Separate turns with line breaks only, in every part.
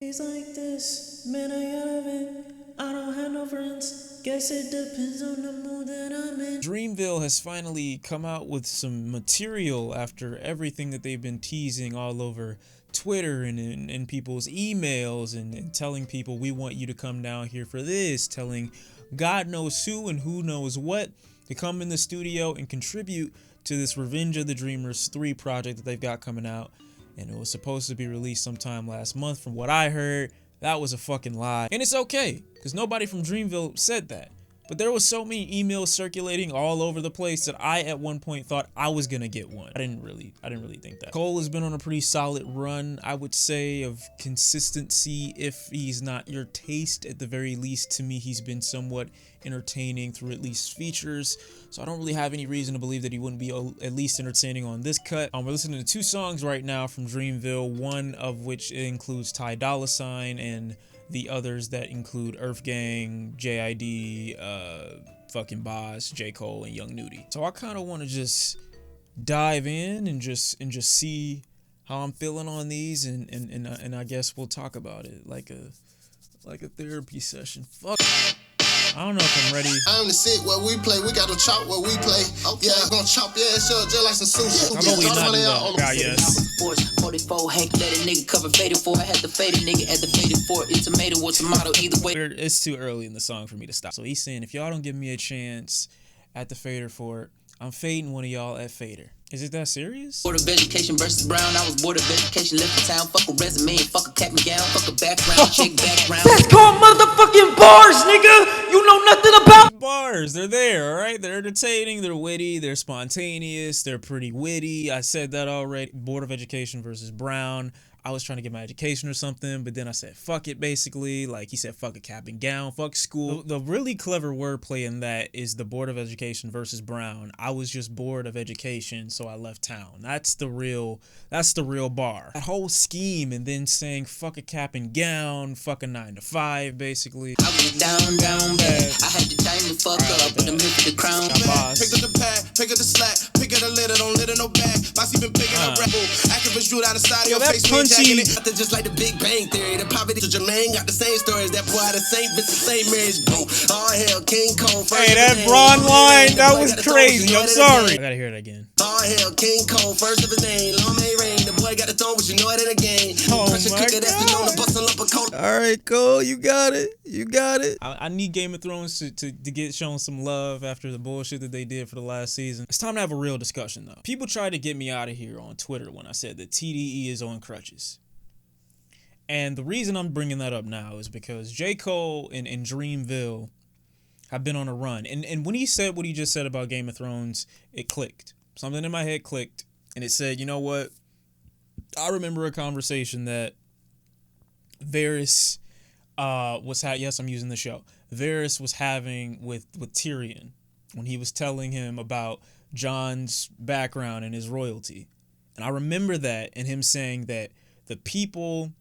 He's like this, man, I out of it. I don't have no friends. Guess it depends on the mood that I'm in. Dreamville has finally come out with some material after everything that they've been teasing all over Twitter and in people's emails and telling people we want you to come down here for this, telling God knows who and who knows what to come in the studio and contribute to this Revenge of the Dreamers 3 project that they've got coming out. And it was supposed to be released sometime last month. From what I heard, that was a fucking lie. And it's okay, because nobody from Dreamville said that. But there was so many emails circulating all over the place that I at one point thought I was gonna get one. I didn't really think that. Cole has been on a pretty solid run, I would say, of consistency. If he's not your taste, at the very least, to me, he's been somewhat entertaining through at least features. So I don't really have any reason to believe that he wouldn't be at least entertaining on this cut. We're listening to 2 songs right now from Dreamville, one of which includes Dolla and the others that include EARTHGANG, JID, fucking Boss, J. Cole, and Young Nudy. So I kind of want to just dive in and just see how I'm feeling on these, and I guess we'll talk about it like a therapy session. Fuck. I don't know if I'm ready.
I'm the sit where we play. We got to chop where we play. Okay. Yeah, gonna chop your ass up just like some sushi.
How about we not do that? God, yes.
44 Hank let a nigga cover faded for. I had the faded nigga at the faded for. It's tomato or tomato either way.
It's too early in the song for me to stop. So he's saying, if y'all don't give me a chance at the fader fort, I'm fading one of y'all at fader. Is it that serious?
Board of Education versus Brown. I was board of education, left the town. Fuck a resume and fuck a cap and gown. Fuck a background, check background.
That's called motherfucking bars, nigga! You know nothing about bars. They're there, alright? They're entertaining, they're witty, they're spontaneous, they're pretty witty. I said that already. Board of Education versus Brown. I was trying to get my education or something, but then I said fuck it, basically. Like he said, fuck a cap and gown, fuck school. The really clever wordplay in that is the Board of Education versus Brown. I was just bored of education, so I left town. That's the real bar. That whole scheme, and then saying fuck a cap and gown, fuck a 9 to 5, basically.
I was down bad. I had the time to fuck up, but I'm here for the crown.
Pick up the pad, pick up the slack, pick up the litter, don't litter no bag. Bossy been picking up rebel. Activist drew down the side of your face. Just like the Big Bang Theory, the poverty to Jermaine got the same stories. That boy had the same bitch, the same marriage. Boom. All hell, King Cole.
Hey, that Braun line, that was crazy. I'm sorry. I gotta hear it again.
All hell, King Cole, first of his name. Long may rain. The boy got the throne, but you know it in a game.
Oh my God. All right, Cole, you got it. You got it. I need Game of Thrones to get shown some love after the bullshit that they did for the last season. It's time to have a real discussion, though. People tried to get me out of here on Twitter when I said that TDE is on crutches. And the reason I'm bringing that up now is because J. Cole and Dreamville have been on a run. And when he said what he just said about Game of Thrones, it clicked. Something in my head clicked. And it said, you know what? I remember a conversation that Varys yes, I'm using the show. Varys was having with Tyrion when he was telling him about Jon's background and his royalty. And I remember that and him saying that the people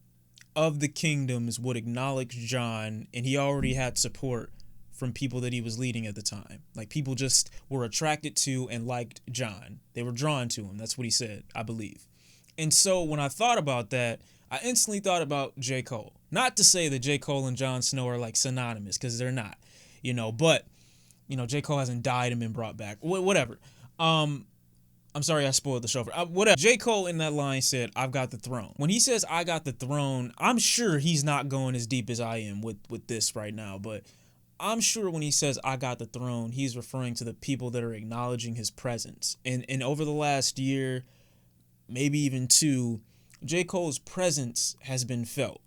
of the kingdoms would acknowledge Jon, and he already had support from people that he was leading at the time. Like, people just were attracted to and liked Jon. They were drawn to him. That's what he said, I believe. And so when I thought about that, I instantly thought about J. Cole. Not to say that J. Cole and Jon Snow are like synonymous, because they're not, but J. Cole hasn't died and been brought back. Whatever. I'm sorry I spoiled the show. Whatever. J. Cole in that line said, I've got the throne. When he says I got the throne, I'm sure he's not going as deep as I am with this right now, but I'm sure when he says I got the throne, he's referring to the people that are acknowledging his presence. And over the last year, maybe even 2, J. Cole's presence has been felt.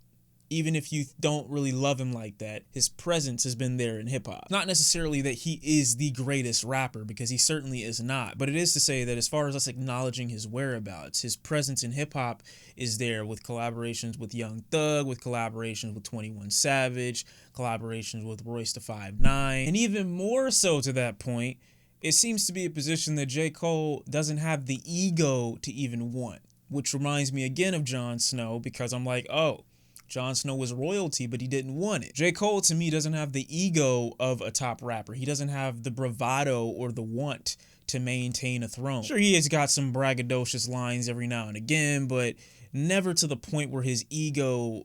Even if you don't really love him like that, his presence has been there in hip-hop. Not necessarily that he is the greatest rapper, because he certainly is not, but it is to say that as far as us acknowledging his whereabouts, his presence in hip-hop is there with collaborations with Young Thug, with collaborations with 21 Savage, collaborations with Royce da 5'9", and even more so to that point, it seems to be a position that J. Cole doesn't have the ego to even want, which reminds me again of Jon Snow, because I'm like, oh, Jon Snow was royalty, but he didn't want it. J. Cole, to me, doesn't have the ego of a top rapper. He doesn't have the bravado or the want to maintain a throne. Sure, he has got some braggadocious lines every now and again, but never to the point where his ego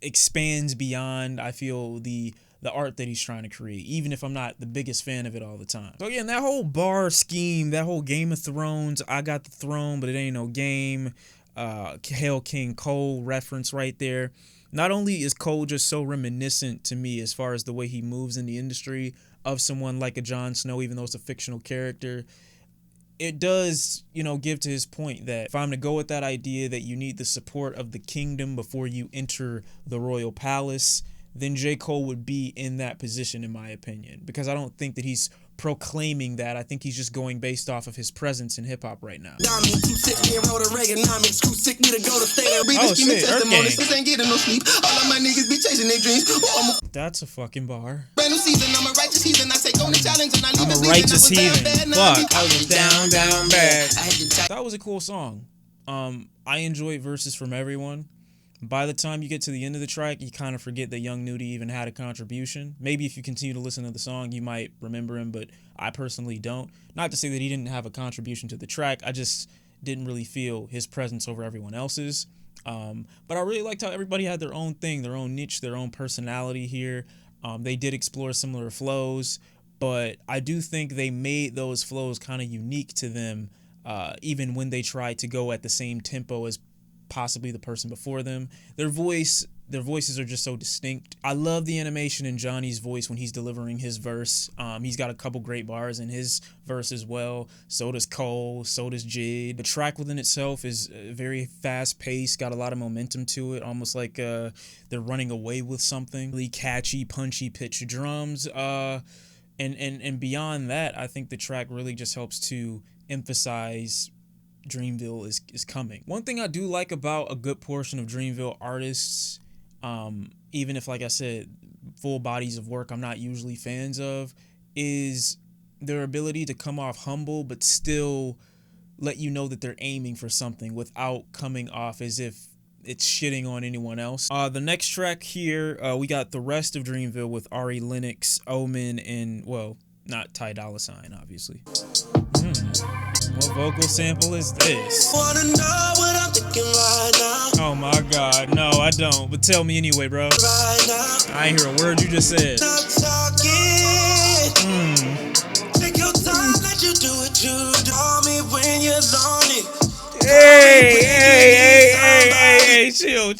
expands beyond, I feel, the art that he's trying to create, even if I'm not the biggest fan of it all the time. So again, that whole bar scheme, that whole Game of Thrones, I got the throne, but it ain't no game, Hail King Cole reference right there. Not only is Cole just so reminiscent to me as far as the way he moves in the industry of someone like a Jon Snow, even though it's a fictional character, it does, give to his point that if I'm to go with that idea that you need the support of the kingdom before you enter the royal palace, then J. Cole would be in that position, in my opinion, because I don't think that he's proclaiming that. I think he's just going based off of his presence in hip hop right now. Oh shit, EARTHGANG. That's a fucking bar. I'm a righteous heathen. Fuck. I was down bad. That was a cool song. I enjoy verses from everyone. By the time you get to the end of the track, you kind of forget that young Nudy even had a contribution. Maybe if you continue to listen to the song, you might remember him, but I personally don't. Not to say that he didn't have a contribution to the track. I just didn't really feel his presence over everyone else's. But I really liked how everybody had their own thing, their own niche, their own personality here. They did explore similar flows, but I do think they made those flows kind of unique to them, even when they tried to go at the same tempo as possibly the person before them. Their voices are just so distinct. I love the animation in Johnny's voice when he's delivering his verse. He's got a couple great bars in his verse as well. So does Cole, so does Jid. The track within itself is very fast paced, got a lot of momentum to it, almost like they're running away with something. Really catchy, punchy pitch drums. And beyond that, I think the track really just helps to emphasize Dreamville is coming. One thing I do like about a good portion of Dreamville artists, even if, like I said, full bodies of work I'm not usually fans of, is their ability to come off humble but still let you know that they're aiming for something without coming off as if it's shitting on anyone else. The next track here, we got the rest of Dreamville with Ari Lennox, Omen, and, well, not Dolla, obviously. What vocal sample is this?
Wanna know what I'm thinking right now?
Oh my god, no, I don't. But tell me anyway, bro.
Right now.
I ain't hear a word you just said.
Stop talking. Take your time, let you do what you do. Call me when you're lonely.
Hey, chill.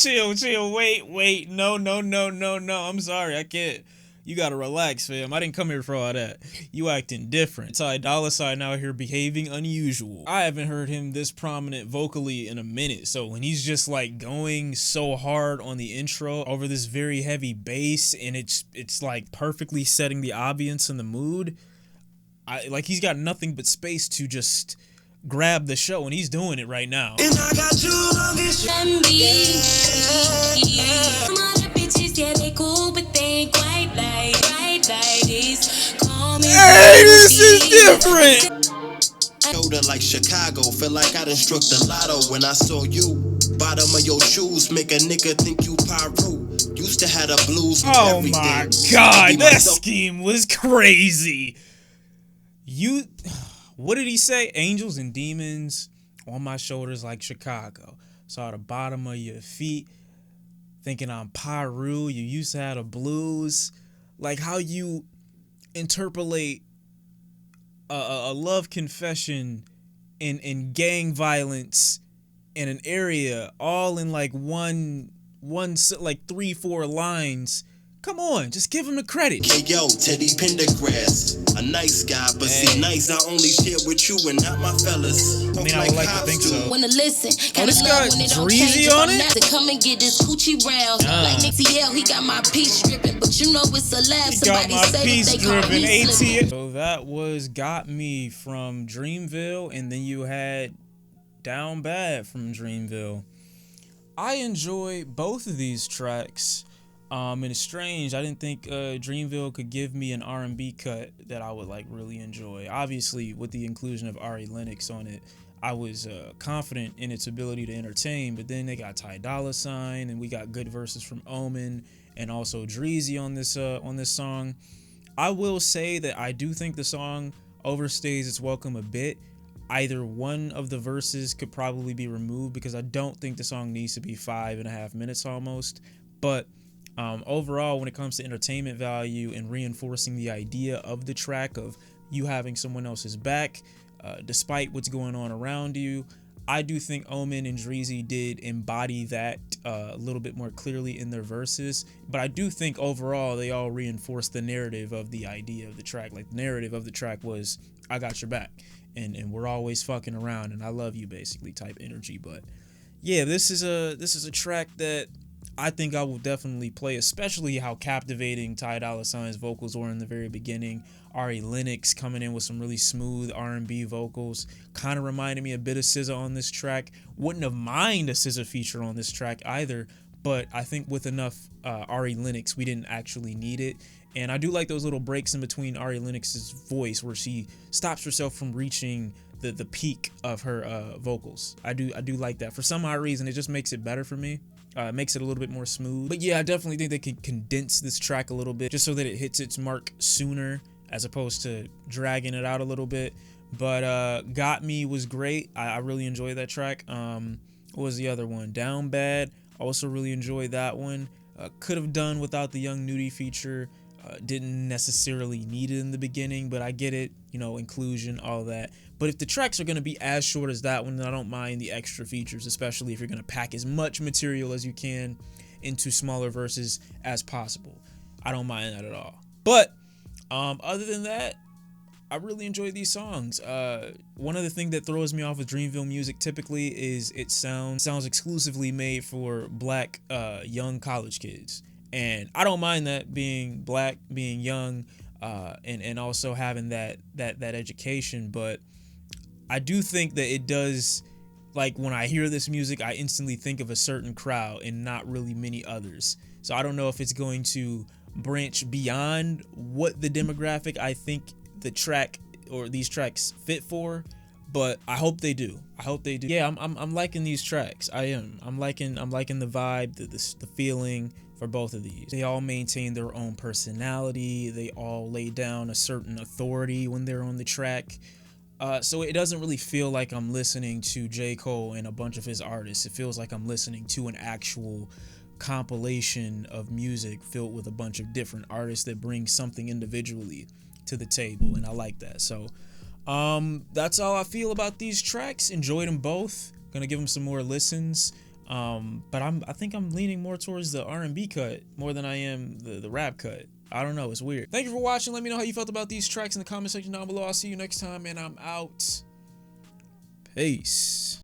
Wait. No. I'm sorry, I can't. You gotta relax, fam. I didn't come here for all that. You acting different. Dolla out here behaving unusual. I haven't heard him this prominent vocally in a minute. So when he's just like going so hard on the intro over this very heavy bass, and it's like perfectly setting the ambience and the mood, like he's got nothing but space to just grab the show, and he's doing it right now.
And I got you on this.
Yeah, they cool, but they ain't quite like this. Call me.
Hey, this is different.
Yoda like Chicago, feel like I done struck the lotto when I saw you. Bottom of your shoes make a nigga think you Pyro. Used to have the blues.
Oh my god, that scheme was crazy. What did he say? Angels and demons on my shoulders like Chicago. Saw the bottom of your feet. Thinking I'm Pyru, you used to have the blues. Like how you interpolate a love confession and gang violence in an area all in like one like 3-4 lines. Come on, just give him the credit.
Hey yo, Teddy Pendergrass, a nice guy, but see, nice I only share with you and not my fellas.
I mean, I would like to think so.
Wanna listen?
Oh, this got Dreezy on it?
To come and get this coochie round. Like Nixie L, he got my piece dripping, but you know it's a laugh. Somebody said they call me slipping.
So that was Got Me from Dreamville, and then you had Down Bad from Dreamville. I enjoy both of these tracks. And it's strange. I didn't think Dreamville could give me an R&B cut that I would like really enjoy. Obviously, with the inclusion of Ari Lennox on it, I was confident in its ability to entertain. But then they got Dolla, and we got good verses from Omen and also Dreezy on this song. I will say that I do think the song overstays its welcome a bit. Either one of the verses could probably be removed because I don't think the song needs to be 5.5 minutes almost. But overall, when it comes to entertainment value and reinforcing the idea of the track, of you having someone else's back, despite what's going on around you, I do think Omen and Dreezy did embody that a little bit more clearly in their verses. But I do think overall they all reinforced the narrative of the idea of the track. Like, the narrative of the track was, I got your back, and we're always fucking around, and I love you, basically, type energy. But yeah, this is a track that I think I will definitely play, especially how captivating Ty Dolla $ign's vocals were in the very beginning. Lennox coming in with some really smooth R&B vocals, kind of reminded me a bit of SZA on this track. Wouldn't have mind a SZA feature on this track either, but I think with enough Lennox, we didn't actually need it. And I do like those little breaks in between Lennox's voice where she stops herself from reaching the peak of her vocals. I do like that. For some odd reason, it just makes it better for me. It makes it a little bit more smooth. But yeah, I definitely think they can condense this track a little bit just so that it hits its mark sooner, as opposed to dragging it out a little bit. But Got Me was great. I really enjoyed that track. What was the other one? Down Bad. Also really enjoyed that one. Could have done without the Young Nudy feature. Didn't necessarily need it in the beginning, but I get it, you know, inclusion, all that. But if the tracks are going to be as short as that one, then I don't mind the extra features, especially if you're going to pack as much material as you can into smaller verses as possible. I don't mind that at all. But other than that, I really enjoy these songs. One of the things that throws me off with Dreamville music typically is it sounds exclusively made for black young college kids. And I don't mind that, being black, being young, and also having that education. But I do think that it does, like, when I hear this music, I instantly think of a certain crowd and not really many others. So I don't know if it's going to branch beyond what the demographic I think the track or these tracks fit for, but I hope they do. Yeah, I'm liking these tracks. I am. I'm liking the vibe, the feeling for both of these. They all maintain their own personality. They all lay down a certain authority when they're on the track. So it doesn't really feel like I'm listening to J. Cole and a bunch of his artists. It feels like I'm listening to an actual compilation of music filled with a bunch of different artists that bring something individually to the table, and I like that. So that's all I feel about these tracks. Enjoyed them both. Gonna give them some more listens. But I think I'm leaning more towards the R&B cut more than I am the rap cut. I don't know, it's weird. Thank you for watching. Let me know how you felt about these tracks in the comment section down below. I'll see you next time, and I'm out. Peace.